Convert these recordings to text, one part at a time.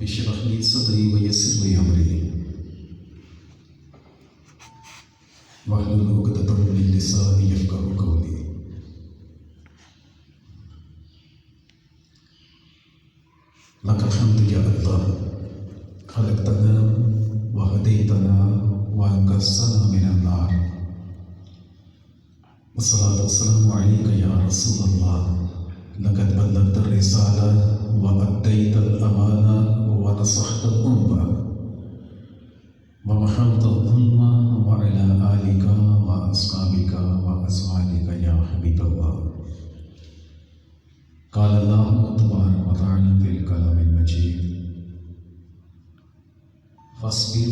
اشرح لي صدري ويسر لي أمري واحلل عقدة من لساني يفقهوا قولي. لك الحمد يا الله، خلقتنا وهديتنا وأنقذتنا من النار. والصلاة والسلام عليك يا رسول الله، لقد بلغت الرسالة وأديت الأمانة ونصحت الأمة ومحوت الظلم، وعلى آلك وأصحابك وأزواجك يا حبيب الله. قال الله تبارك وتعالى في الكلام المجيد: فاصبر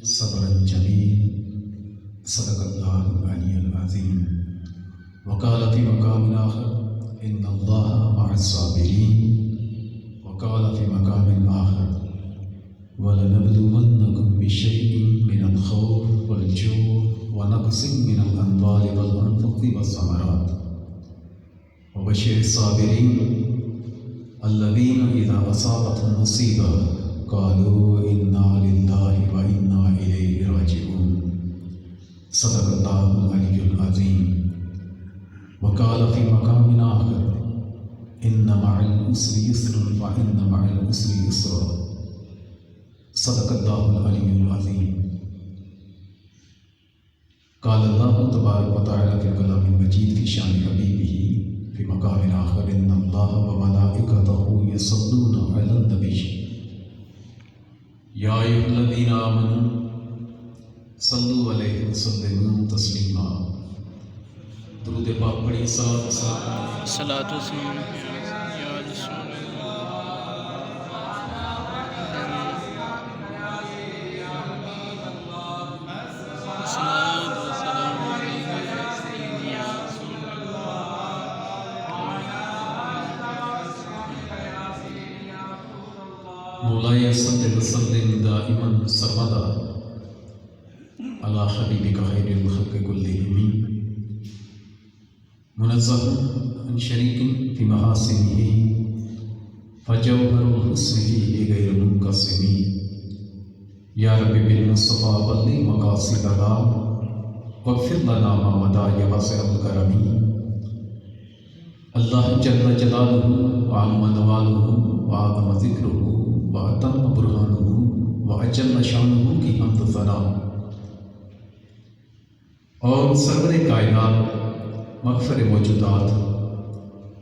صبرا جميل، صدق الله العلي العظيم. وقال في مقام آخر: إن الله مع الصابرين. وقال في مقام آخر: ولنبلونكم بشيء من الخوف والجوع ونقص من الأموال والأنفس والثمرات وبشر الصابرين الذين إذا أصابتهم مصيبة قالوا إنا لله وإنا إليه راجعون. صدق الله العلي العظيم. وقال في مقام آخر: إن مع العسر يسرا وإن مع العسر يسرا. صدق الله العلي العظيم. قال الله تبارك وتعالى في الكلام المجيد في شأن حبيبه في مقام آخر: إن الله وملائكته يصلون على النبي يا أيها الذين آمنوا صلوا عليه وسلموا تسليما. درود پاک پڑھی، صلاۃ و سلام یا رسول مولاي صل وسلم دائما سرمدا على حبيبك خير الخلق كلهم، منزه عن شريك في محاسنه، فجوهر الحسن فيه غير منقسم. يا رب بالمصطفى بلغ مقاصدنا واغفر لنا ما مضى يا واسع الكرم. اللہ جل جلالہ وعظم نوالہ وعظم ذکرہ وأتم برہانہ وأجل شانہ کی حمد و ثنا اور سرور کائنات، مغفر موجودات،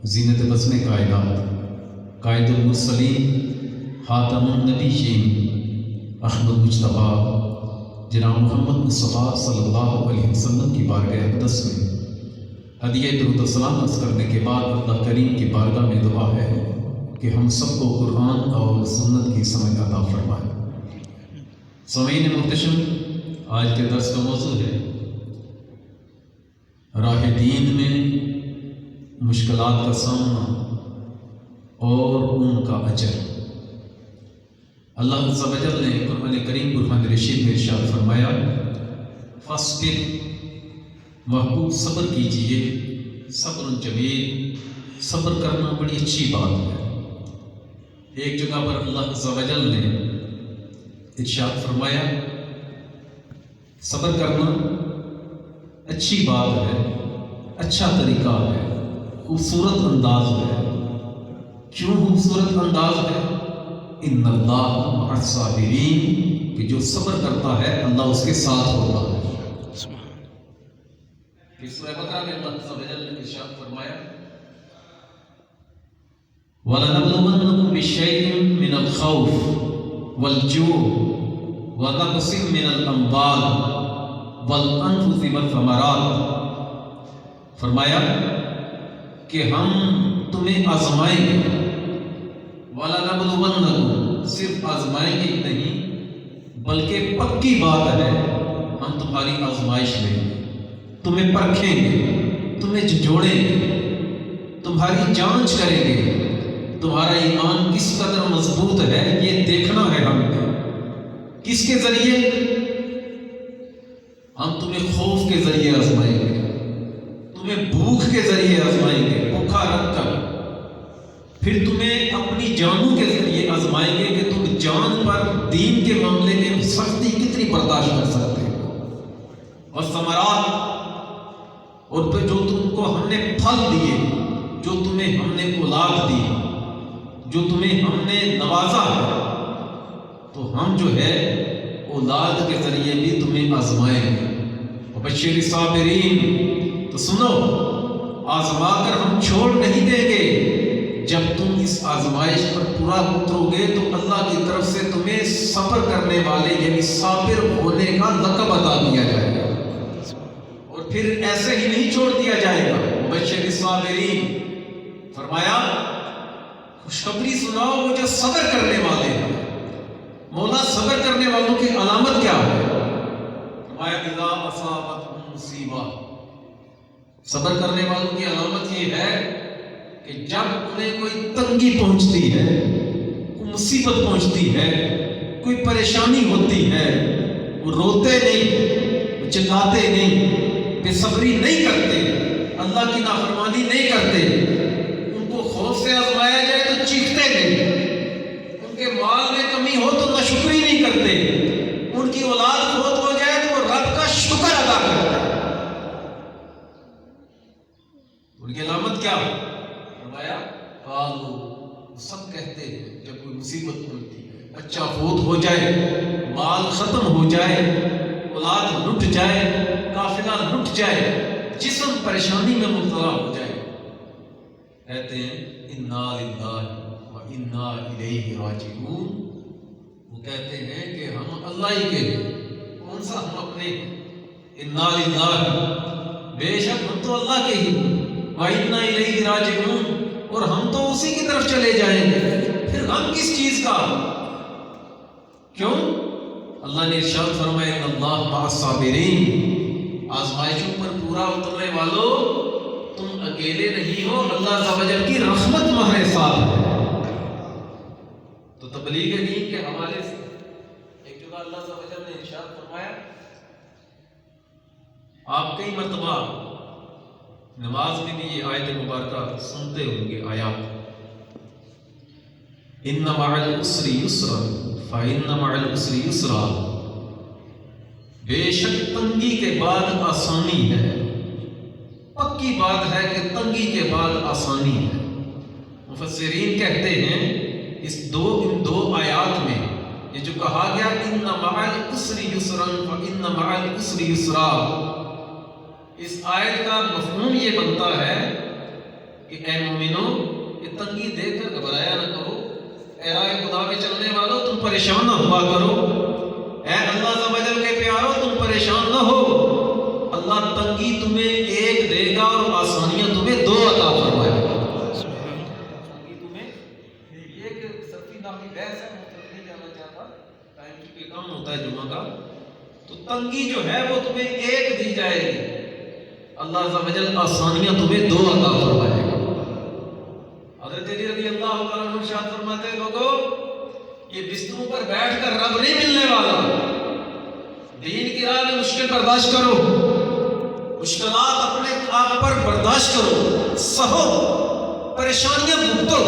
زینت وزن کائنات، قائد المرسلین، خاتم النبیین، احمد مجتبیٰ جناب محمد مصطفیٰ صلی اللہ علیہ وسلم کی بارگاہ اقدس میں ہدیہ درود و سلام عرض کرنے کے بعد اللہ کریم کی بارگاہ میں دعا ہے کہ ہم سب کو قرآن اور سنت کی سمجھ عطا فرمائے۔ سامعین محتشم، آج کے درس کا موضوع ہے راہ دین میں مشکلات کا سامنا اور ان کا اجر۔ اللہ عز و جل نے قرآن کریم برہان رشید میں ارشاد فرمایا: فاصبر، محبوب صبر کیجئے، صبر جمیل، صبر کرنا بڑی اچھی بات ہے۔ ایک جگہ پر اللہ عز و جل نے ارشاد فرمایا صبر کرنا اچھی بات ہے، اچھا طریقہ ہے، خوبصورت انداز ہے۔ کیوں خوبصورت انداز ہے؟ ان اللہ مع الصابرین، کہ جو صبر کرتا ہے اللہ اس کے ساتھ ہوتا ہے۔ سورہ بقرہ میں اللہ عز و جل نے ارشاد فرمایا: وَلَنَبْلُوَنَّكُمْ بِشَيْءٍ مِّنَ الْخَوْفِ وَالْجُوعِ وَنَقْصٍ مِّنَ الْأَمْوَالِ وَالْأَنفُسِ وَالثَّمَرَاتِ۔ فرمایا کہ ہم تمہیں آزمائیں گے۔ وَلَنَبْلُوَنَّكُمْ، صرف آزمائیں گے ہی نہیں بلکہ پکی بات ہے ہم تمہاری آزمائش لیں گے، تمہیں پرکھیں گے، تمہیں جھنجھوڑیں گے، تمہاری جانچ کریں گے، تمہارا ایمان کس قدر مضبوط ہے یہ دیکھنا ہے ہم نے۔ کس کے ذریعے؟ ہم تمہیں خوف کے ذریعے آزمائیں گے، تمہیں بھوک کے ذریعے آزمائیں گے، بھوکا رکھ کر، پھر تمہیں اپنی جانوں کے ذریعے آزمائیں گے کہ تم دین کے معاملے میں سختی کتنی برداشت کر سکتے ہو. اور ثمرات، اور پھر جو تم کو ہم نے پھل دیے، جو تمہیں ہم نے اولاد دی، جو تمہیں ہم نے نوازا ہے، تو ہم جو ہے اولاد کے ذریعے بھی تمہیں آزمائیں گے. وبشر الصابرین، تو سنو، آزما کر ہم چھوڑ نہیں دیں گے. جب تم اس آزمائش پر پورا اترو گے تو اللہ کی طرف سے تمہیں صبر کرنے والے یعنی صابر ہونے کا لقب عطا کیا جائے گا. اور پھر ایسے ہی نہیں چھوڑ دیا جائے گا. وبشر الصابرین، فرمایا خوشخبری سناؤ وہ جو صبر کرنے والے ہیں. مولا صبر کرنے والوں کی علامت کیا ہے؟ فرمایا اذا اصابتهم مصیبہ، صبر کرنے والوں کی علامت یہ ہے کہ جب انہیں کوئی تنگی پہنچتی ہے، کوئی مصیبت پہنچتی ہے، کوئی پریشانی ہوتی ہے، وہ روتے نہیں، وہ چلاتے نہیں، بے صبری نہیں کرتے، اللہ کی نافرمانی نہیں کرتے. ان کو خوف سے آزمایا جائے تو چیختے نہیں، ان کے مال میں کمی ہو تو ناشکری نہیں کرتے، ان کی اولاد فوت ہو جائے تو وہ رب کا شکر ادا کرتے ہیں. ان کی علامت کیا ہے؟ فرمایا قالوا، سب کہتے ہیں جب کوئی مصیبت پہنچتی ہے، بچہ فوت ہو جائے، مال ختم ہو جائے، اولاد لٹ جائے، قافلہ لٹ جائے، جسم پریشانی میں مبتلا ہو جائے، کہتے ہیں انا للہ و انا الیہ راجعون. وہ کہتے ہیں کہ ہم اللہ ہی کے ہیں، کون سا ہم اپنے ہیں. انا للہ، بے شک ہم تو اللہ کے ہی ہیں، و انا الیہ راجعون، اور ہم تو اسی کی طرف چلے جائیں گے. پھر غم کس چیز کا؟ کیوں؟ اللہ نے ارشاد فرمایا ان اللہ مع الصابرین، آزمائشوں پر پورا اترنے والوں تم اکیلے نہیں ہو، اللہ عز و جل کی رحمت تمہارے ساتھ ہے. تو تبلیغ دین کے حوالے سے ایک جگہ اللہ عز و جل نے ارشاد فرمایا، آپ کئی مرتبہ نماز میں بھی یہ آیت مبارکہ سنتے ہوں گے. آیات ان مع العسر یسرا فإن مع العسر یسرا، بے شک تنگی کے بعد آسانی ہے. پکی بات ہے کہ تنگی کے بعد آسانی ہے. مفسرین کہتے ہیں ان دو آیات میں یہ جو کہا گیا ان مع العسر یسرا فإن مع العسر یسرا، اس آیت کا مفہوم یہ بنتا ہے کہ اے مومنو، یہ تنگی دیکھ کر گھبرایا نہ کرو، اے راہ خدا میں چلنے والو تم پریشان نہ ہوا کرو، اے اللہ عز و جل کے پیارو تم پریشان نہ ہو. اللہ تنگی تمہیں ایک دے گا اور آسانیاں تمہیں دو عطا فرمائے گا. تنگی تمہیں ایک سفی نامی بحث ہے، مطلب نہیں جانا چاہتا، ٹائم کی کام ہوتا ہے جمعہ کا. تو تنگی جو ہے وہ تمہیں ایک دی جائے گی، اللہ عز و جل آسانیاں تمہیں دو عطا فرمائے گا. حضرت علی رضی اللہ تعالیٰ عنہ ارشاد فرماتے ہیں لوگوں، یہ بستروں پر بیٹھ کر رب نہیں ملنے والا. دین کی راہ میں مشکل برداشت کرو، مشکلات اپنے آپ پر برداشت کرو، سہو، پریشانیاں بھگتو،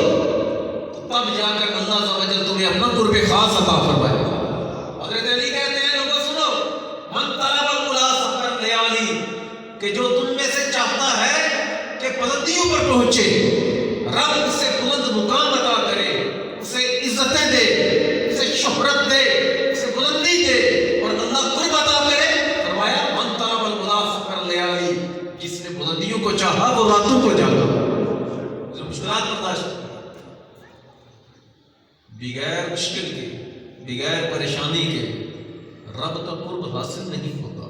تب جا کر اللہ عز و جل تمہیں اپنا قرب خاص عطا فرمائے گا. حضرت علی کہتے ہیں لوگوں سنو، من طلب العلا سفر لیالی، کہ جو تم میں سے چاہتا ہے کہ بلندیوں پر پہنچے، رب اسے بلند مقام عطا کرے، اسے عزتیں دے، اسے شہرت دے، اسے بلندی دے اور اللہ قرب عطا کرے. فرمایا من طلب العلا سفر لیالی، جس نے بلندیوں کو چاہا وہ راتوں کو جاگا. جو مشکلات برداشت بغیر مشکل کے، بغیر پریشانی کے رب کا قرب حاصل نہیں ہوتا.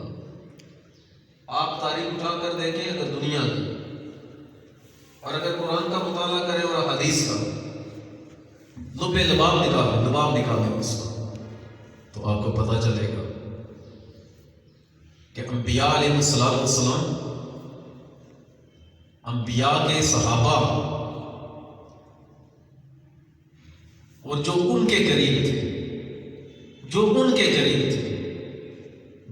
آپ تاریخ اٹھا کر دیکھیں اگر دنیا کی، اور اگر قرآن کا مطالعہ کریں اور حدیث کا، لباب نکالیں اس کا، تو آپ کو پتہ چلے گا کہ انبیاء علیہ السلام، انبیاء کے صحابہ اور جو ان کے قریب تھے،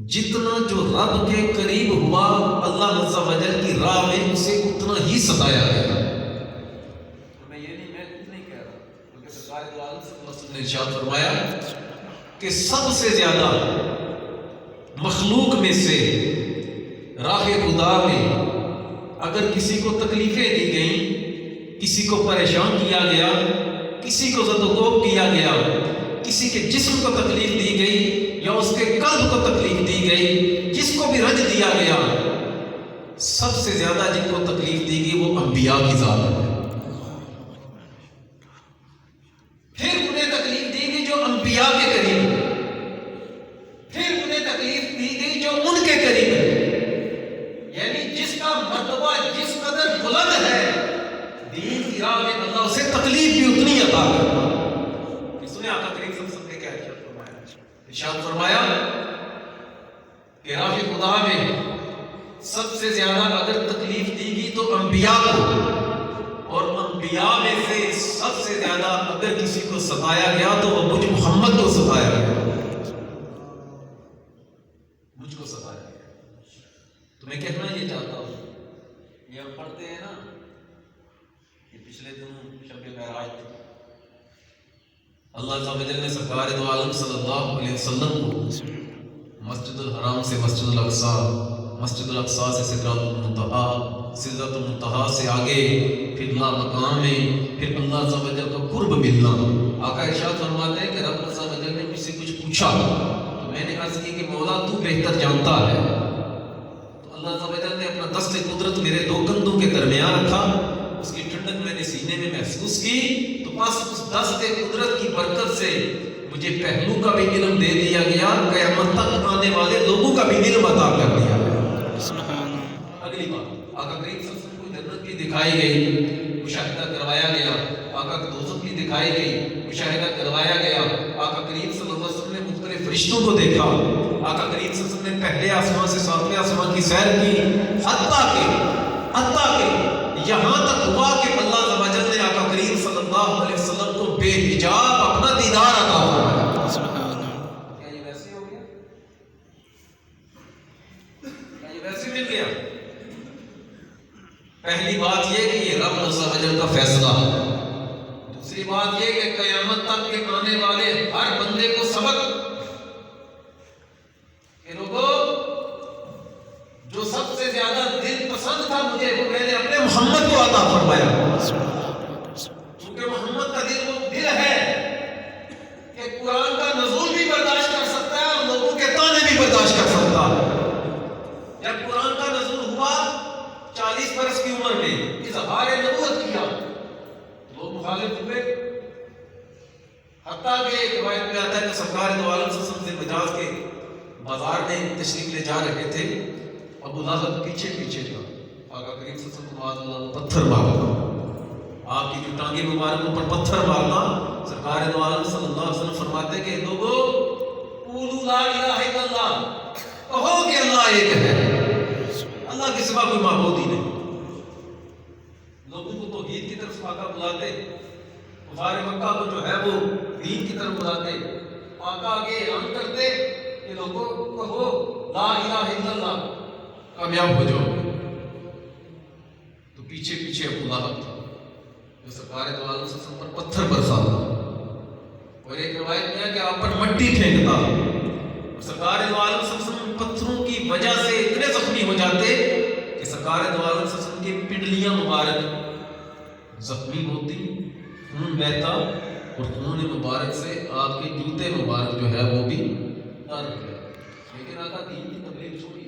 جتنا جو رب کے قریب ہوا اللہ عز و جل کی راہ میں اسے اتنا ہی ستایا گیا. میں خود نہیں کہہ رہا، بلکہ سرکار دو عالم صلی اللہ علیہ وسلم نے ارشاد فرمایا کہ سب سے زیادہ مخلوق میں سے راہ خدا میں اگر کسی کو تکلیفیں دی گئیں، کسی کو پریشان کیا گیا، کسی کو زد و کوب کیا گیا، کسی کے جسم کو تکلیف دی گئی یا اس کے قلب کو تکلیف دی گئی، جس کو بھی رنج دیا گیا، سب سے زیادہ جن کو تکلیف دی گئی وہ انبیاء کی ذات ہے۔ پھر انہیں تکلیف دی گئی جو انبیاء کے قریب ہے، پھر انہیں تکلیف دی گئی جو ان کے قریب ہے، یعنی جس کا مرتبہ جس قدر بلند ہے دین کی راہ میں اللہ اسے تکلیف بھی اتنی عطا کرتا ہے۔ سنیں آقا کریم صلی اللہ علیہ وسلم نے کیا ارشاد فرمایا کہ راہ خدا میں سب سے زیادہ اگر تکلیف دی گئی تو انبیاء کو، اور انبیاء میں سے سب سے زیادہ اگر کسی کو ستایا گیا تو وہ مجھ محمد کو ستایا گیا، مجھ کو ستایا گیا۔ تو میں کہنا یہ چاہتا ہوں، یہ ہم پڑھتے ہیں نا کہ پچھلے دنوں شب معراج تھی، اللہ عز و جل نے سرکار دو عالم صلی اللہ علیہ وسلم کو مسجد الحرام سے مسجد الاقصی، مسجد الاقصی سے سدرۃ المنتہا، سدرۃ المنتہا سے آگے پھر لا مقام ہے، پھر اللہ عز و جل کا قرب ملنا۔ آقا ارشاد فرماتے ہیں کہ رب عز و جل نے مجھ سے کچھ پوچھا تو میں نے عرض کی کہ مولا تو بہتر جانتا ہے۔ تو اللہ عز و جل نے اپنا دست قدرت میرے دو کندھوں کے درمیان رکھا، اس کی ٹھنڈک میں نے سینے میں محسوس کی، تو بس اس دست قدرت کی برکت سے مجھے پہلو کا بھی علم دے دیا گیا، قیامت تک آنے والے لوگوں کا بھی علم عطا کر دیا گیا۔ اگلی بات، آقا کریم صلی اللہ علیہ وسلم کو جنت کی دکھائی گئی، مشاہدہ کروایا گیا، آقا کو دوزخ کی دکھائی گئی، مشاہدہ کروایا گیا۔ آقا کریم صلی اللہ علیہ وسلم نے مختلف فرشتوں کو دیکھا، آقا کریم صلی اللہ علیہ وسلم نے پہلے آسمان سے ساتویں آسمان کی سیر کی، حتیٰ کہ یہاں تک ہوا کہ اللہ عز و جل نے آقا کریم صلی اللہ علیہ وسلم کو بے حجاب اپنا دیدار عطا فرمایا۔ کیا یہ ویسے ہو گیا؟ کیا یہ ویسے مل گیا؟ پہلی بات یہ کہ یہ رب عز و جل کا فیصلہ ہے، دوسری بات یہ کہ قیامت تک کے آنے والے ہر بندے کو سبق کہ لوگوں جو سب سے زیادہ دل پسند تھا مجھے وہ میں نے اپنے محمد کو عطا فرمایا، کیونکہ محمد کا دل وہ دل ہے کہ قرآن کا نزول بھی برداشت کر سکتا ہے اور لوگوں کے تانے بھی برداشت کر سکتا ہے۔ جب قرآن کا نزول ہوا 40 برس کی عمر میں اظہار نبوت کیا، لوگ مخالف ہوئے، حتیٰ کہ ایک روایت میں آتا ہے کہ سرکار دو عالم صلی اللہ علیہ وسلم مجاز کے بازار میں تشریف لے جا رہے تھے، ابو لہب پیچھے پیچھے تھا، آقا کریم صلی اللہ علیہ وسلم کو اللہ پتھر مارنا، آپ کی جو ٹانگیں مبارک پر پتھر مارنا، سرکار دو عالم صلی اللہ علیہ وسلم فرماتے کہ لوگوں قولوا لا الہ الا اللہ، کہو کہ اللہ ایک ہے، اللہ کے سوا کوئی معبود ہی نہیں۔ لوگوں کو توحید کی طرف آقا بلاتے، کفار مکہ کو جو ہے وہ دین کی طرف بلاتے، آقا آگے اعلان کرتے کہ لوگوں کہو لا الہ الا اللہ، کامیاب ہو جاؤ گے۔ تو پیچھے پیچھے ابو لہب تھا جو سرکار دو عالم صلی اللہ علیہ وسلم پر پتھر برساتا، اور ایک روایت میں ہے کہ آپ پر مٹی پھینکتا، اور سرکار دو عالم صلی اللہ علیہ وسلم پتھروں کی وجہ سے اتنے زخمی ہو جاتے کہ سرکار دو عالم صلی اللہ علیہ وسلم کی پنڈلیاں مبارک زخمی ہوتی، خون بہتا، اور خون مبارک سے آپ کے جوتے مبارک جو ہے وہ بھی تر گیا۔ لیکن آقا دین کی تبلیغ چھوڑی،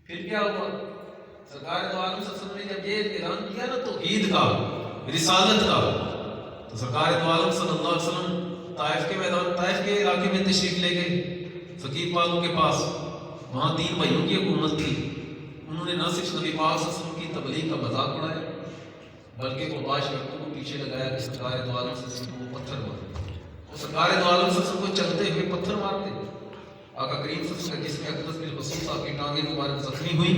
پھر کیا ہوا؟ سرکار دو عالم صلی اللہ علیہ وسلم نے جب یہ اعلان کیا نا توحید کا، رسالت کا، تو سرکار دو عالم صلی اللہ علیہ وسلم طائف کے میدان، طائف کے علاقے میں تشریف لے گئے فقیر والوں کے پاس، وہاں 3 بھائیوں کی حکومت تھی، انہوں نے نہ صرف نبی پاک صلی اللہ علیہ وسلم کی تبلیغ کا مذاق اڑایا بلکہ قباش لڑکوں کو پیچھے لگایا کہ سرکار دو عالم صلی اللہ علیہ وسلم کو پتھر مارے، وہ سرکار دو عالم صلی اللہ علیہ وسلم کو چلتے ہوئے پتھر مارتے۔ آقا کریم صلی اللہ علیہ وسلم کا جسم اقدس بالخصوص آپ کی ٹانگیں مبارک زخمی ہوئی،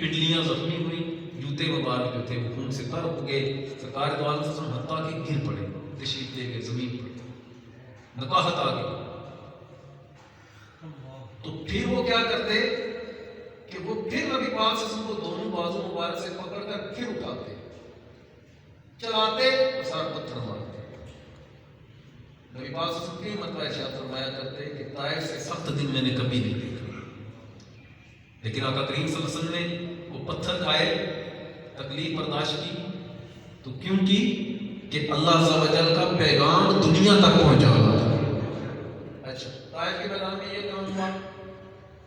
پنڈلیاں زخمی ہوئی، جوتے مبارک جو تھے وہ خون سے تر ہو گئے، سرکار دو عالم صلی اللہ علیہ وسلم حتیٰ کہ گر پڑے، تشریف لے گئے زمین پر، نقاہت آ گئی۔ تو پھر وہ کیا کرتے کہ وہ پھر نبی پاک صلی اللہ علیہ وسلم کو دونوں بازو مبارک سے پکڑ کر پھر اٹھاتے، چلاتے اور سارا پتھر مارتے۔ نبی پاک صلی اللہ علیہ وسلم کئی مرتبہ ارشاد فرمایا کرتے کہ طائف سے سخت دن میں نے کبھی نہیں دیکھا، لیکن آقا کریم صلی اللہ علیہ وسلم نے وہ پتھر کھائے، تکلیف برداشت کی، تو کیوں کی کہ اللہ عز و جل کا پیغام دنیا تک پہنچانا تھا۔ اچھا، طائف کے میدان میں یہ کام ہوا،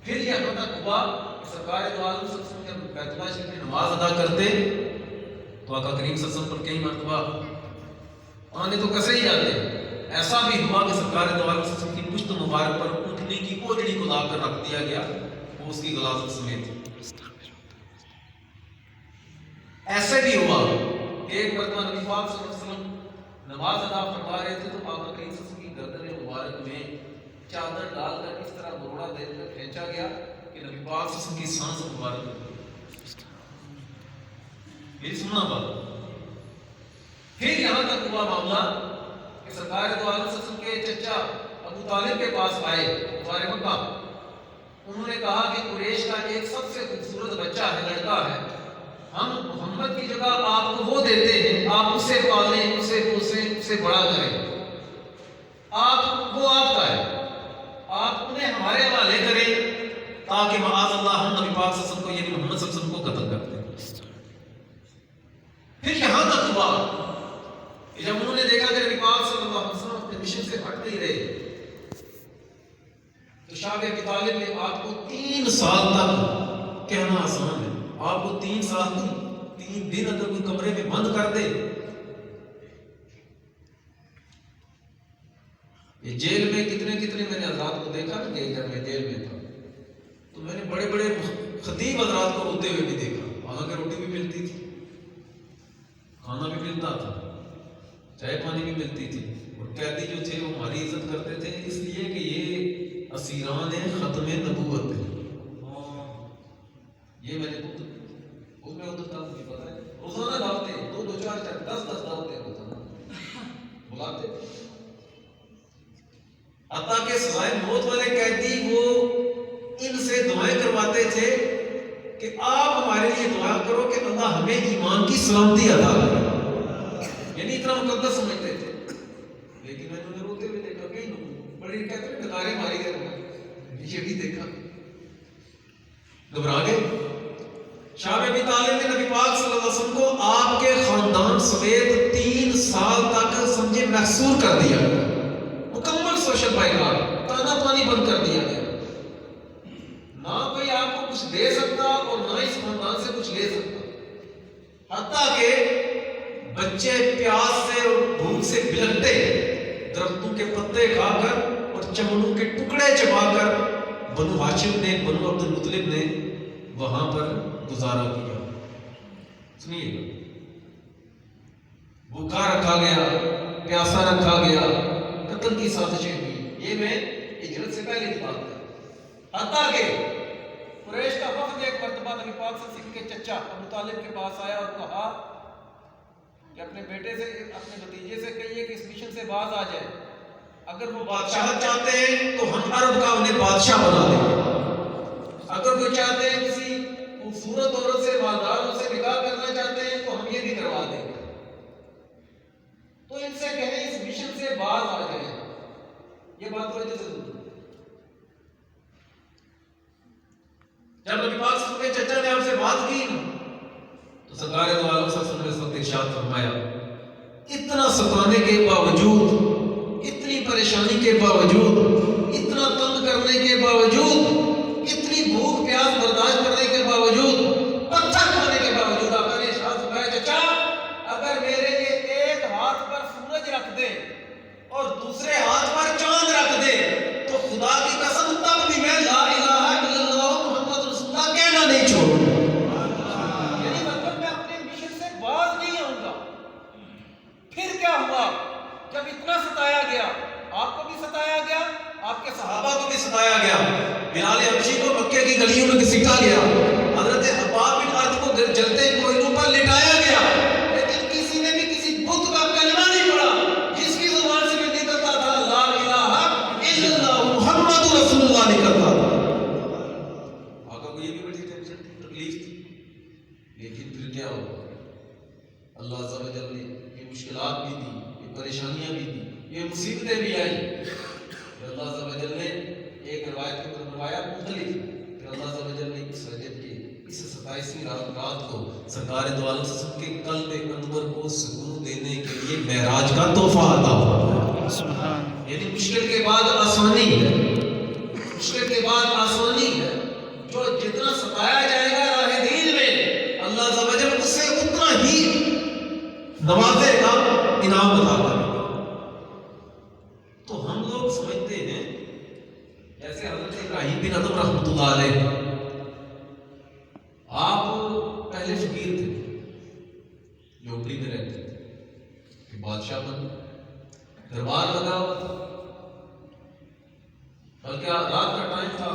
پھر یہاں تک ہوا کہ سرکار دو عالم صلی اللہ علیہ وسلم جب بیت اللہ شریف میں نماز ادا کرتے تو آقا کریم صلی اللہ علیہ وسلم پر کئی مرتبہ آنے تو کسے ہی جاتے، ایسا بھی ہوا کہ سرکار دو عالم صلی اللہ علیہ وسلم کی پشت مبارک پر اونٹنی کی اوجڑی کو لا کر رکھ دیا گیا، وہ اس کی غلاظت سمیت۔ ایسے بھی ہوا کہ ایک مرتبہ نبی پاک صلی اللہ علیہ وسلم نماز ادا فرما رہے تھے تو آقا کریم صلی اللہ علیہ وسلم کی گردن مبارک میں چادر ڈال کر اس طرح بروڑا دے کر کھینچا گیا کہ نبی پاک صلی اللہ علیہ وسلم کی سانس مبارک ہوئی۔ میری سننا بات، پھر یہاں تک ہوا معاملہ کہ سرکار دو عالم صلی اللہ علیہ وسلم کے چچا ابو طالب کے پاس آئے دوبارہ مکہ، انہوں نے کہا کہ قریش کا ایک سب سے خوبصورت بچہ ہے، لڑکا ہے، ہم محمد کی جگہ آپ کو وہ دیتے ہیں، آپ اسے پالیں، اسے بڑا کریں، وہ آپ کا ہے، آپ انہیں ہمارے حوالے کریں تاکہ معاذ اللہ ہم نبی پاک صلی اللہ علیہ وسلم کو یعنی محمد صلی اللہ علیہ وسلم کو قتل کرتے ہیں۔ پھر یہاں تک ہوا کہ جب انہوں نے دیکھا کہ نبی پاک صلی اللہ علیہ وسلم اپنے مشن سے ہٹ نہیں رہے تو شاہ ابی طالب نے آپ کو 3 سال تک، کہنا آسان ہے، آپ کو 3 سال نہیں، 3 دن اگر کوئی کمرے میں بند کر دے، یہ جیل میں کتنے میں نے حضرات کو دیکھا نا کہ جب میں جیل میں تھا تو میں نے بڑے بڑے خطیب حضرات کو روتے ہوئے بھی دیکھا، حالانکہ روٹی بھی ملتی تھی، کھانا بھی ملتا تھا، چائے پانی بھی ملتی تھی، اور قیدی جو تھے وہ ہماری عزت کرتے تھے اس لیے کہ یہ اسیران ختم نبوت ہے۔ یہ میں نے اس میں ادھر تھا، مجھے پتا ہے، روزانہ دعوتیں 2 4 10 دعوتیں روزانہ بلاتے، حتیٰ کہ سزائے موت والے قیدی وہ ان سے دعائیں کرواتے تھے کہ آپ ہمارے لیے دعا کرو کہ اللہ ہمیں ایمان کی سلامتی عطا کرے، یعنی اتنا مقدس سمجھتے تھے۔ لیکن میں نے روتے ہوئے دیکھا، کئی لوگ بڑے کہتے ہیں گدارے ماری گئے، یہ بھی دیکھا، گھبرا گئے۔ شاہ ابی طالب نے نبی پاک صلی اللہ علیہ وسلم کو آپ کے خاندان سمیت 3 سال تک سمجھے محصور کر دیا گیا، مکمل سوشل بائیکاٹ، تانا پانی بند کر دیا گیا، نہ کوئی آپ کو کچھ دے سکتا اور نہ اس خاندان سے کچھ لے سکتا، حتیٰ کہ بچے پیاس سے اور بھوک سے بلکتے درختوں کے پتے کھا کر اور چمڑوں کے ٹکڑے چبا کر بنو ہاشم نے، بنو عبد المطلب نے وہاں پر گزارا کیا۔ سنیے، بھوکا رکھا گیا، پیاسا رکھا گیا، قتل کی سازشیں ہوئی، یہ میں ہجرت سے پہلے کی بات ہے۔ حتیٰ کہ قریش کا وفد ایک مرتبہ نبی پاک صلی اللہ علیہ وسلم کے چچا ابو طالب کے پاس آیا اور کہا کہ اپنے بیٹے سے، اپنے بھتیجے سے کہیے کہ اس مشن سے باز آ جائے، اگر وہ بادشاہت چاہتے ہیں تو ہم عرب کا انہیں بادشاہ بنا دیں گے، اگر وہ چاہتے ہیں کسی خوبصورت عورت سے، مالدار سے نکاح کرنا چاہتے ہیں تو ہم یہ بھی کروا دیں گے، تو ان سے کہیں اس مشن سے باز آ جائیں۔ یہ بات تو وجہ سے جب نبی پاک صلی اللہ علیہ وسلم کے چچا نے آپ سے بات کی تو سرکار دو عالم صلی اللہ علیہ وسلم نے اس وقت ارشاد فرمایا، اتنا ستانے کے باوجود، اتنی پریشانی کے باوجود، اتنا تنگ کرنے کے باوجود، اتنی بھوک پیاس برداشت کرنے کے باوجود، پتھر کھانے کے باوجود آپ نے ارشاد فرمایا، چچا اگر میرے لیے ایک ہاتھ پر سورج رکھ دے اور دوسرے ہاتھ پر چاند رکھ دے تو خدا کی قسم تب بھی میں لا الہ الا اللہ محمد رسول اللہ کہنا نہیں چھوڑوں گا۔ یعنی مطلب میں اپنے مشن سے باز نہیں آؤں گا۔ پھر کیا ہوا؟ جب اتنا ستایا گیا، آپ کو بھی ستایا گیا، آپ کے صحابہ کو بھی ستایا گیا، بلال حبشی کو مکے کی گلیوں میں گھسیٹا گیا، حضرت عباد بن ارد کو جلتے کوہنوں پر لٹایا گیا، لیکن کسی نے بھی کسی بت کا کلمہ نہیں پڑھا، جس کی زبان سے بھی نکلتا تھا لا الہ الا اللہ محمد رسول اللہ نکلتا تھا۔ آقا کو یہ بھی بڑی ٹینشن تھی، تکلیف تھی، لیکن پھر کیا ہوا؟ اللہ عز و جل نے یہ مشکلات بھی دی، یہ پریشانیاں بھی دی، یہ مصیبتیں بھی سرکار دو عالم صلی اللہ علیہ وسلم کے قلب انور کو سکون دینے کے لیے معراج کا تحفہ عطا ہوا۔ سبحان یعنی مشکل کے بعد آسانی ہے، مشکل کے بعد آسانی ہے۔ جو جتنا ستایا جائے گا راہ دین میں، اللہ عز و جل اس سے اتنا ہی نوازے گا، انعام عطا کرے گا۔ تو ہم لوگ سمجھتے ہیں جیسے حضرت ابراہیم بن ادم رحمۃ اللہ علیہ، آپ پہلے فقیر تھے، جھوپڑی میں رہتے تھے، کہ بادشاہ بن دربار لگا ہوا تھا، بلکہ رات کا ٹائم تھا،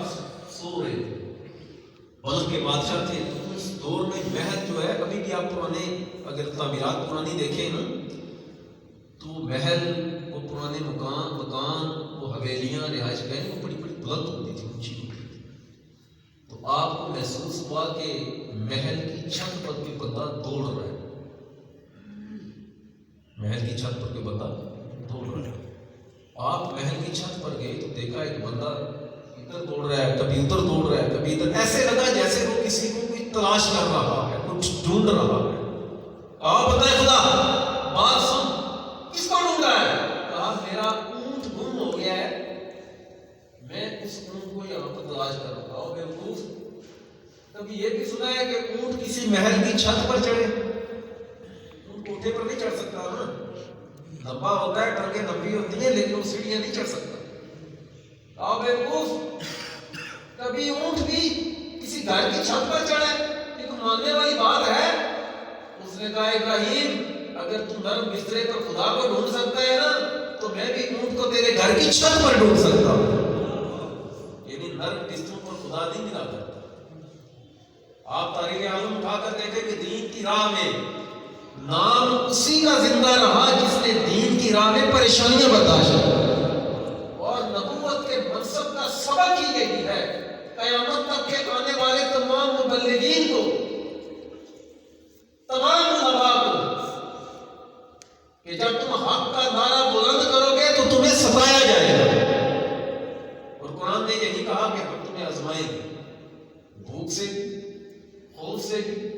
سو رہے تھے، بلکہ کے بادشاہ تھے۔ اس دور میں محل جو ہے، ابھی بھی آپ پرانے اگر تعمیرات پرانی دیکھیں نا تو محل، وہ پرانے مکان، وہ حویلیاں، رہائش گاہیں، وہ بڑی بڑی بلند ہوتی تھی، اونچی ہوتی تھی۔ تو آپ کو محسوس ہوا کہ محل کی چھت پر کوئی بندہ دوڑ رہا ہے، محل کی چھت پر کوئی بندہ دوڑ رہا ہے۔ آپ محل کی چھت پر گئے تو دیکھا ایک بندہ ادھر دوڑ رہا ہے، کبھی ادھر دوڑ رہا ہے، کبھی ادھر، ایسے لگا جیسے وہ کسی کو کوئی تلاش کر رہا ہے، کچھ ڈھونڈ رہا ہے۔ آپ بتائیں خدا، بات سن، کس کو ڈھونڈ رہا ہے؟ کہا میرا اونٹ گم ہو گیا ہے، میں اس اونٹ کو یہاں پر تلاش کر رہا ہوں۔ بیوقوف، کبھی یہ بھی سنا ہے کہ اونٹ کسی محل کی چھت پر چڑھے؟ اونٹ کوٹھے پر نہیں چڑھ سکتا نا، لمبا ہوتا ہے، ٹانگیں لمبی ہوتی ہیں، لیکن وہ سیڑھیاں نہیں چڑھ سکتا۔ بیوقوف، کبھی اونٹ بھی کسی گھر کی چھت پر چڑھے؟ یہ تو ماننے والی بات ہے۔ اس نے کہا ابراہیم، اگر تم نرم بسترے پر خدا کو ڈھونڈ سکتا ہے نا تو میں بھی اونٹ کو تیرے گھر کی چھت پر ڈھونڈ سکتا ہوں۔ یعنی نرم بستروں پر خدا نہیں ملا کرتا۔ آپ تاریخ عالم اٹھا کر دیکھیں کہ دین کی راہ میں نام اسی کا زندہ رہا جس نے دین کی راہ میں پریشانیاں برداشت کی، اور نبوت کے منصب کا سبق ہی یہی ہے، قیامت تک کے آنے والے تمام مبلغین کو، تمام علماء کو، کہ جب تم حق کا نعرہ بلند کرو گے تو تمہیں ستایا جائے گا، اور قرآن نے یہی کہا کہ ہم تمہیں آزمائیں گے، بھوک سے بھی، خوف سے بھی،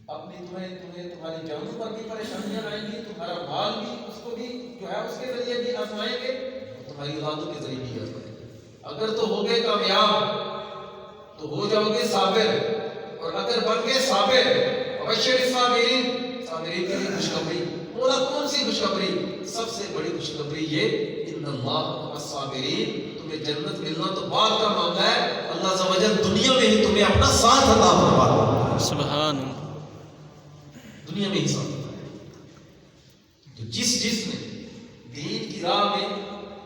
اپنی تمہاری جانوں پر بھی پریشانیاں آئیں گی، تمہارا مال بھی، اس کو بھی جو ہے اس کے ذریعے بھی آزمائیں گے، تمہاری اولادوں کے ذریعے بھی آزمائیں گے۔ اگر تو ہوگے کامیاب تو ہو جاؤ گے صابر، اور اگر بن گئے صابر، وبشر الصابرین، صابرین کے لیے خوشخبری۔ مولا کون سی خوشخبری؟ سب سے بڑی خوشخبری یہ، ان اللہ مع الصابرین، تمہیں جنت ملنا تو بعد کا معاملہ ہے، اللہ عز و جل دنیا میں ہی تمہیں اپنا ساتھ عطا فرماتا ہے۔ سبحان دنیا میں ہی ساتھ عطا ہے۔ تو جس نے دین کی راہ میں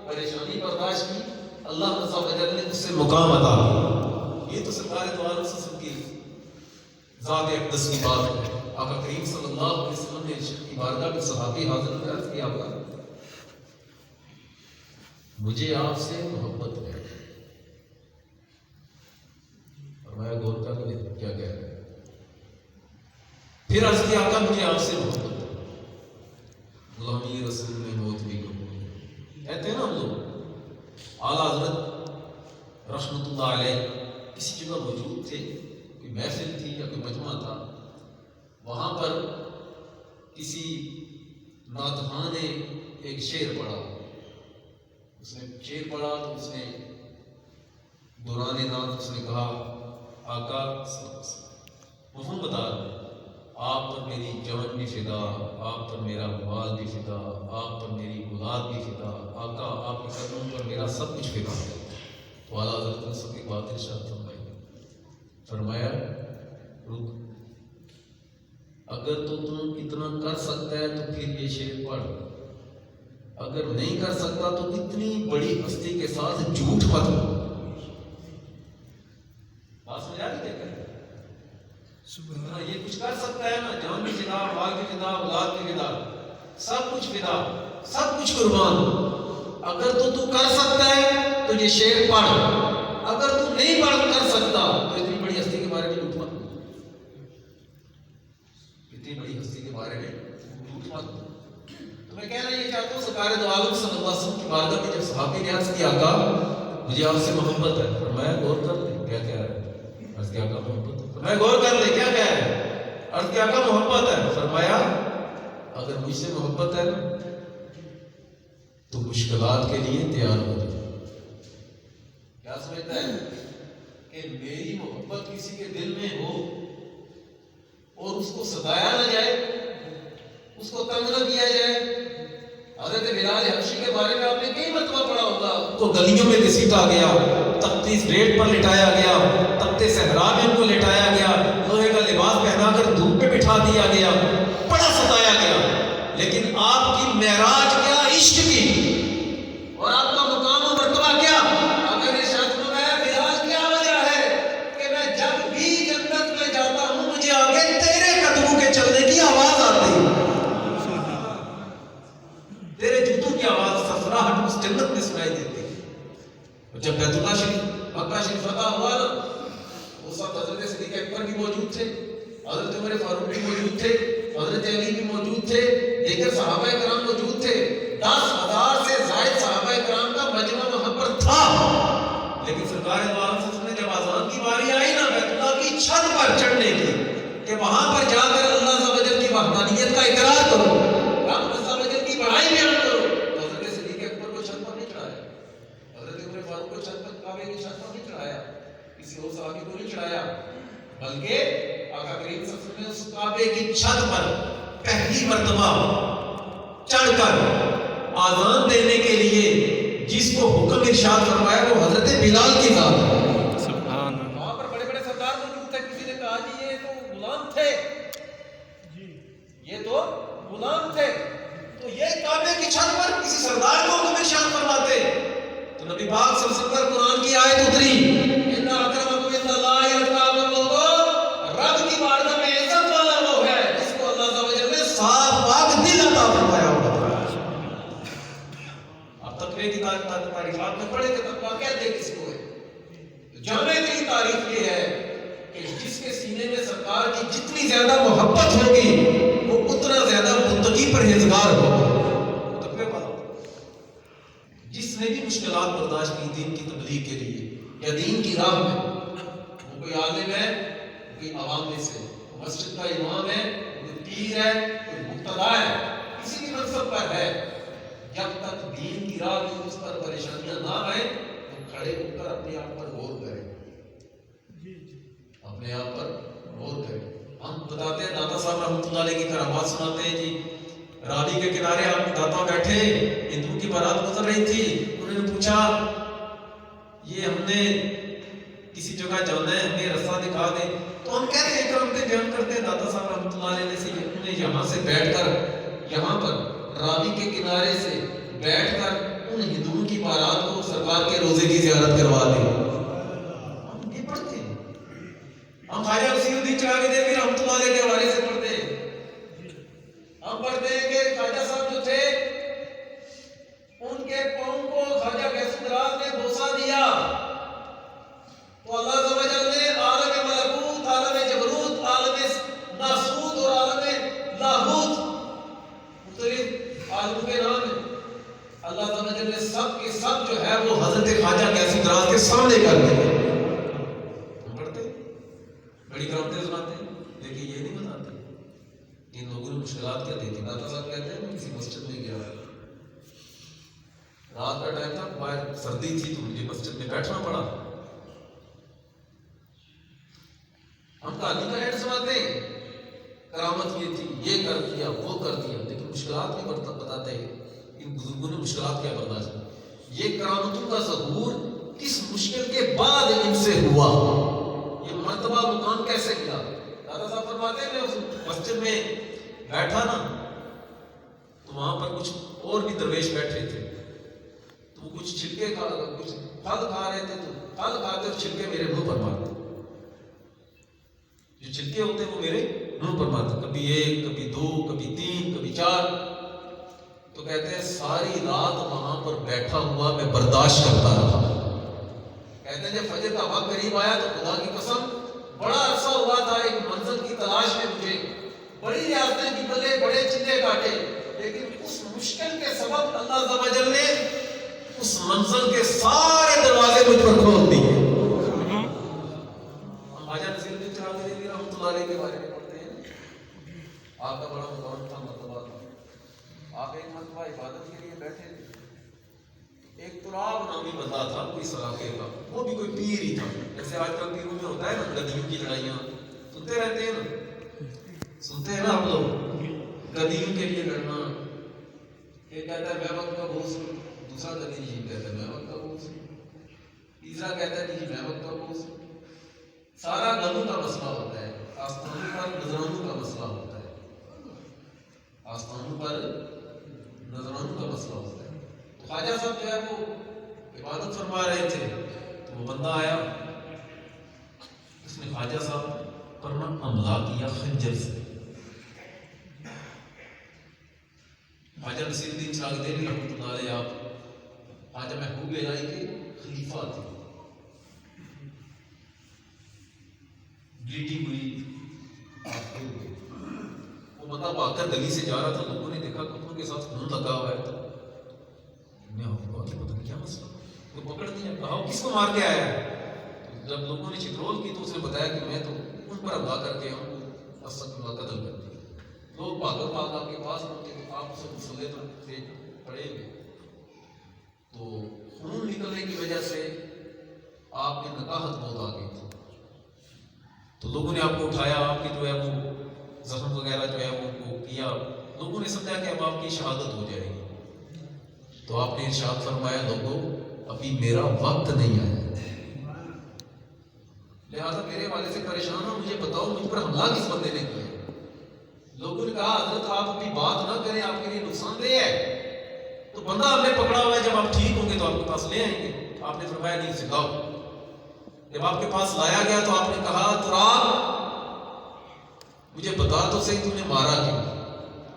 پریشانی برداشت کی، اللہ عز و جل نے اس سے مقام عطا کیا۔ یہ تو سرکار دو عالم صلی اللہ علیہ وسلم کی ذات اقدس کی بات ہے۔ آقا کریم صلی اللہ علیہ وسلم نے عشق کی بارگاہ میں صحابی حاضر میں عرض کیا، آقا مجھے آپ سے محبت ہے۔ فرمایا غور کر لیں کیا کہہ رہے ہیں۔ پھر عرض کیا، آقا مجھے آپ سے محبت ہے، غلامی رسول میں موت بھی قبول۔ کہتے ہیں نا ہم لوگ، اعلیٰ حضرت رحمۃ اللہ علیہ کسی جگہ موجود تھے، کوئی محفل تھی یا کوئی مجمع تھا، وہاں پر کسی نعتخواں نے ایک شعر پڑھا، اس نے شعر پڑھا تو اس نے دوران نعت اس نے کہا، آقا مفہوم بتا رہے ہیں، آپ پر میری جان بھی فدا، آپ پر میرا مال بھی فدا، آپ پر میری اولاد بھی فدا، آقا آپ کے قدموں پر میرا سب کچھ فدا ہے۔ تو اعلیٰ حضرت نے سب کی بات ارشاد فرمایا رک، اگر تو تم اتنا کر سکتا ہے تو پھر یہ شعر پڑھ، اگر نہیں کر سکتا تو اتنی بڑی ہستی کے ساتھ جھوٹ مت بول۔ بات سمجھ آ رہی ہے؟ یہ کچھ کر سکتا ہے نا، جان بھی فدا، مال بھی فدا، اولاد بھی فدا، سب کچھ فدا، سب کچھ قربان۔ اگر تو کر سکتا ہے تو یہ شعر پڑھ، اگر تو نہیں پڑھ کر سکتا تو اتنی بڑی ہستی کے بارے میں جھوٹ مت بول، اتنی بڑی ہستی کے بارے میں جھوٹ مت بول۔ تو میں کہنا یہ چاہتا ہوں، سرکار دو عالم صلی اللہ علیہ وسلم کی بارگاہ میں جب صحابی نے عرض کیا، آقا مجھے آپ سے محبت ہے، فرمایا غور کر لیں کیا کہہ رہا ہے، عرض کیا آقا محبت ہے، میں غور کر لے کیا کہہ رہے ہیں؟ عرض کیا کا محبت ہے؟ فرمایا اگر مجھ سے محبت ہے نا تو مشکلات کے لیے تیار ہو جائے. کیا سمجھتا ہے کہ میری محبت کسی کے دل میں ہو اور اس کو ستایا نہ جائے, اس کو تنگ نہ کیا جائے. حضرت بلال حبشی کے بارے میں آپ نے کئی مرتبہ پڑھا ہوگا, تو گلیوں میں گھسیٹا گیا, تختی ریت پر لٹایا گیا, تختے صحرا میں ان کو لٹایا گیا, لوہے کا لباس پہنا کر دھوپ پہ بٹھا دیا گیا, بڑا ستایا گیا. لیکن آپ کی معراج کیا عشق کی, اور آپ کا مقام و مرتبہ کیا. اگر ارشاد فرمایا بلال کیا وجہ ہے کہ میں جب بھی جنت میں جاتا ہوں مجھے آگے تیرے قدموں کے چلنے کی آواز آتی ہے, تیرے جوتوں کی آواز سفراہٹ اس جنت میں سنائی دیتی ہے. جب بیت اللہ شریف مکہ شریف فتح ہوا نا, اس وقت حضرت صدیق اکبر بھی موجود تھے, حضرت عمر فاروق بھی موجود تھے, حضرت علی بھی موجود تھے, دیگر صحابہ کرام موجود تھے. 10,000 سے زائد صحابہ کرام کا مجمع وہاں پر تھا. لیکن سرکار دو عالم صلی اللہ علیہ وسلم نے جب اذان کی باری آئی نا بیت اللہ کی چھت پر چڑھنے کی, کہ وہاں پر جا کر اللہ عز و جل کی وحدانیت کا اقرار کرو, رب عز و جل کی بڑائی بیان کرو, تو حضرت صدیق اکبر کو چھت پر نہیں چڑھایا, حضرت عمر فاروق کو چھت پر, کعبے کی چھت پر نہیں چڑھایا, کسی اور صحابی کو نہیں چڑھایا, بلکہ آقا کریم صلی اللہ علیہ وسلم نے اس کعبے کی چھت پر پہلی مرتبہ چڑھ کر آذان دینے کے لیے جس کو حکم ارشاد فرمایا وہ حضرت بلال کی ذات ہے. وہاں پر بڑے بڑے سردار موجود تھے. کسی نے کہا جی یہ تو غلام تھے, یہ تو غلام تھے, تو یہ کعبے کی چھت پر کسی سردار کو حکم ارشاد فرماتے. تو نبی پاک صلی اللہ علیہ وسلم پر قرآن کی آیت اتری, ان اکرمکم عند اللہ اتقاکم. لوگوں, رب کی بارگاہ میں عزت والا وہ ہے جس کو اللہ عز و جل نے صاف پاک دل عطا فرمایا ہوگا. آپ تقوی کی تعریفات میں پڑھے کہ تقوی کہتے کس کو ہے, تو جامع کی تعریف یہ ہے کہ جس کے سینے میں سرکار کی جتنی زیادہ محبت ہوگی وہ اتنا زیادہ متقی پرہیزگار ہوگا. تقوی والا جس نے بھی مشکلات برداشت کی دین کی تبلیغ کے لیے یا دین کی راہ میں, وہ کوئی عالم ہے, کوئی عوام میں سے, مسجد کا امام ہے, کوئی پیر ہے, کوئی مقتدا ہے, کسی بھی منصب پر ہے, جب تک دین کی راہ میں اس پر پریشانیاں نہ آئے تو کھڑے ہو کر اپنے آپ پر غور کریں, اپنے آپ پر غور کریں. ہم بتاتے ہیں داتا صاحب رحمۃ اللہ علیہ کی کرامات سناتے ہیں جی, راوی کے کنارے آپ داتا بیٹھے, ہندوؤں کی بارات گزر رہی تھی, انہوں نے پوچھا یہ ہم نے کسی جگہ جانا ہے, ہمیں راستہ دکھا دیں. تو ہم کہتے ہیں کرم پہ بیان کرتے ہیں داتا صاحب رحمۃ اللہ علیہ سے, انہوں نے یہاں سے بیٹھ کر یہاں پر راوی کے کنارے سے بیٹھ کر ان ہندوؤں کی بارات کو سرکار کے روزے کی زیارت کروا دی. ہم یہ پڑھتے ہیں, ہم خواجہ نصیر الدین چراغی دیوی رحمۃ اللہ علیہ کے حوالے سے پڑھتے ہیں. ہم پڑھتے ہیں کہ خواجہ صاحب جو تھے ان کے قوم کو خواجہ غیث الدراز نے بوسہ دیا, تو اللہ عز و جل نے عالم ملکوت, عالم جبروت, عالم ناسوت اور عالم لاہوت, مختلف عالموں کے نام ہیں, اللہ عز و جل نے سب کے سب جو ہے وہ حضرت خواجہ غیث الدراز کے سامنے کر دیے. ہم پڑھتے ہیں, بڑی کرامتیں سناتے ہیں, لیکن یہ نہیں بتاتے ان لوگوں نے مشکلات کیا دی تھی. داتا صاحب کہتے ہیں میں کسی مسجد میں گیا, رات کا ٹائم تھا, باہر سردی تھی, تو مجھے مسجد میں بیٹھنا پڑا. ہم کہانی کا ہیڈ سناتے ہیں, کرامت یہ تھی, یہ کر دیا, وہ کر دیا, لیکن مشکلات نہیں بتاتے ہیں ان بزرگوں نے مشکلات کیا برداشت کی. یہ کرامتوں کا ظہور کس مشکل کے بعد ان سے ہوا, یہ مرتبہ مقام کیسے کیا. دادا صاحب فرماتے ہیں میں اس مسجد میں بیٹھا نا, تو وہاں پر کچھ اور بھی درویش بیٹھے تھے, تو کچھ چھلکے کچھ پھل کھا رہے تھے, تو پھل کھاتے اور چھلکے میرے منہ پر مارتے, جو چھلکے ہوتے ہیں وہ میرے منہ پر مارتے, کبھی 1, کبھی 2, کبھی 3, کبھی 4. تو کہتے ہیں ساری رات وہاں پر بیٹھا ہوا میں برداشت کرتا رہا. کہتے ہیں جب فجر کا وقت قریب آیا تو خدا کی قسم بڑا عرصہ ہوا تھا ایک منزل کی تلاش میں, مجھے بڑی ریاستیں کی بلے, بڑے چلے کاٹے, لیکن اس مشکل کے سبب اللہ عز و جل نے اس منزل کے سارے دروازے مجھ پر کھول دیے. ہم خواجہ نصیر الدین چراغی عوامی بندہ تھا کوئی اس علاقے کا، وہ بھی کوئی پیر ہی تھا. جیسے آج کل پیروں میں ہوتا ہے نا گدیوں کی لڑائیاں سنتے رہتے ہیں نا، سنتے ہیں نا آپ لوگ، گدیوں کے لیے لڑنا. یہ کہتا ہے میں وقت کا بوس ہوں، دوسرا گدی جی کہتا ہے میں وقت کا بوس ہوں، تیسرا کہتا ہے جی میں وقت کا بوس ہوں. سارا گدوں کا مسئلہ ہوتا ہے، آستانوں پر نذرانوں کا مسئلہ ہوتا ہے، آستانوں پر نذرانوں کا مسئلہ ہوتا ہے. تو خواجہ صاحب جو ہے وہ عبادت فرما رہے تھے تو وہ بندہ آیا، اس نے خواجہ صاحب پر نہ حملہ کیا خنجر سے. خواجہ نصیر الدین چراغ دہلوی رحمۃ اللہ علیہ آپ خواجہ محبوب الہی کے خلیفہ تھے. گیٹی ہوئی وہ بندہ بھاگ کر گلی سے جا رہا تھا، لوگوں نے دیکھا کپڑوں کے ساتھ خون لگا ہوا ہے. پتہ نہیں کیا مسئلہ، تو پکڑ دیا، کہا کس کو مار کے آیا ہے. جب لوگوں نے چترول کی تو اس نے بتایا کہ میں تو ان پر حملہ کر کے ہم کو استغفر قتل کر دیا. لوگ بھاگ آپ کے پاس ہوتے تو آپ سے مسلے تو تھے پڑے ہوئے، تو خون نکلنے کی وجہ سے آپ کی نقاہت بہت آ گئی تھی. تو لوگوں نے آپ کو اٹھایا، آپ کی جو ہے وہ زخم وغیرہ جو ہے وہ کیا. لوگوں نے سمجھا کہ اب آپ کی شہادت ہو جائے گی. تو آپ نے ارشاد فرمایا لوگوں ابھی میرا وقت نہیں آیا، لہٰذا میرے والے سے پریشان ہو، مجھے بتاؤ مجھ پر حملہ کس بندے نے کیا. لوگوں نے کہا حضرت آپ اپنی بات نہ کریں، آپ کے لیے نقصان دہ ہے. تو بندہ ہم نے پکڑا ہوا ہے، جب آپ ٹھیک ہوں گے تو آپ کے پاس لے آئیں گے. آپ نے فرمایا نہیں سکھاؤ. جب آپ کے پاس لایا گیا تو آپ نے کہا تراب مجھے بتا تو صحیح تو نے مارا کیوں.